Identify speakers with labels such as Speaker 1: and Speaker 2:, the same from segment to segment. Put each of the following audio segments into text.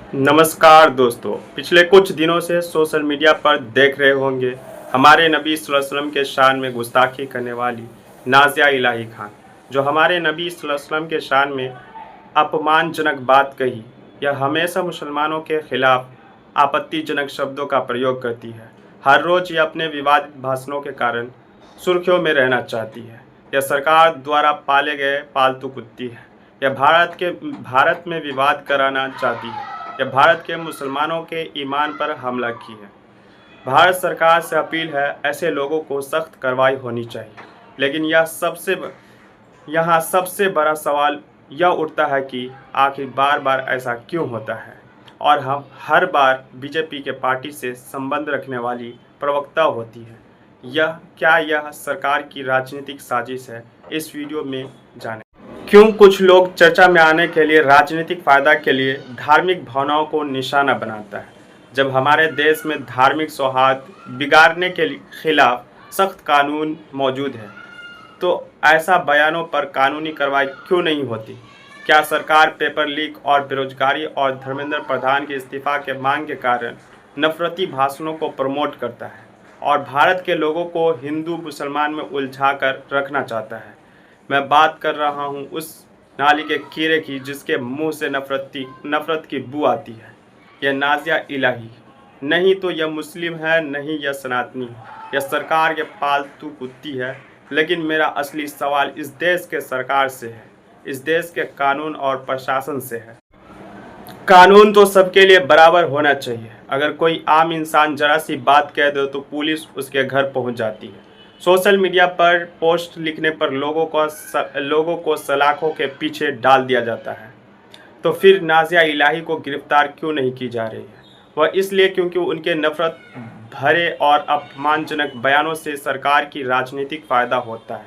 Speaker 1: नमस्कार दोस्तों, पिछले कुछ दिनों से सोशल मीडिया पर देख रहे होंगे हमारे नबी सल्लल्लाहु अलैहि वसल्लम के शान में गुस्ताखी करने वाली नाज़िया इलाही खान, जो हमारे नबी सल्लल्लाहु अलैहि वसल्लम के शान में अपमानजनक बात कही। यह हमेशा मुसलमानों के खिलाफ आपत्तिजनक शब्दों का प्रयोग करती है। हर रोज़ यह अपने विवादित भाषणों के कारण सुर्खियों में रहना चाहती है। यह सरकार द्वारा पाले गए पालतू कुत्ती है। यह भारत में विवाद कराना चाहती है। यह भारत के मुसलमानों के ईमान पर हमला की है। भारत सरकार से अपील है, ऐसे लोगों को सख्त कार्रवाई होनी चाहिए। लेकिन यहाँ सबसे बड़ा सवाल यह उठता है कि आखिर बार बार ऐसा क्यों होता है, और हम हर बार बीजेपी के पार्टी से संबंध रखने वाली प्रवक्ता होती है। यह सरकार की राजनीतिक साजिश है? इस वीडियो में जानें। क्यों कुछ लोग चर्चा में आने के लिए राजनीतिक फायदा के लिए धार्मिक भावनाओं को निशाना बनाता है, जब हमारे देश में धार्मिक सौहार्द बिगाड़ने के खिलाफ सख्त कानून मौजूद है, तो ऐसा बयानों पर कानूनी कार्रवाई क्यों नहीं होती? क्या सरकार पेपर लीक और बेरोजगारी और धर्मेंद्र प्रधान के इस्तीफा के मांग के कारण नफरती भाषणों को प्रमोट करता है और भारत के लोगों को हिंदू मुसलमान में उलझा कर रखना चाहता है? मैं बात कर रहा हूँ उस नाली के कीड़े की जिसके मुंह से नफरत की बू आती है। यह नाज़िया इलाही नहीं तो यह मुस्लिम है, नहीं यह सनातनी है, यह सरकार के पालतू कुत्ती है। लेकिन मेरा असली सवाल इस देश के सरकार से है, इस देश के कानून और प्रशासन से है। कानून तो सबके लिए बराबर होना चाहिए। अगर कोई आम इंसान जरा सी बात कह दे तो पुलिस उसके घर पहुंच जाती है। सोशल मीडिया पर पोस्ट लिखने पर लोगों को सलाखों के पीछे डाल दिया जाता है। तो फिर नाज़िया इलाही को गिरफ्तार क्यों नहीं की जा रही है? वह इसलिए क्योंकि उनके नफरत भरे और अपमानजनक बयानों से सरकार की राजनीतिक फ़ायदा होता है।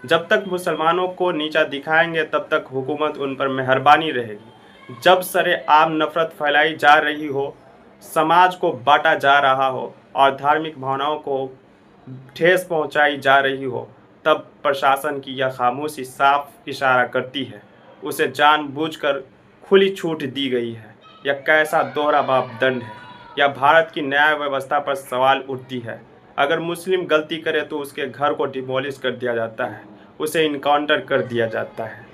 Speaker 1: जब तक मुसलमानों को नीचा दिखाएंगे तब तक हुकूमत उन पर मेहरबानी रहेगी। जब सरेआम नफरत फैलाई जा रही हो, समाज को बांटा जा रहा हो और धार्मिक भावनाओं को ठेस पहुंचाई जा रही हो, तब प्रशासन की यह खामोशी साफ इशारा करती है उसे जानबूझकर खुली छूट दी गई है। यह कैसा दोहरा मापदंड है? यह भारत की न्याय व्यवस्था पर सवाल उठती है। अगर मुस्लिम गलती करे तो उसके घर को डिमोलिश कर दिया जाता है, उसे इनकाउंटर कर दिया जाता है।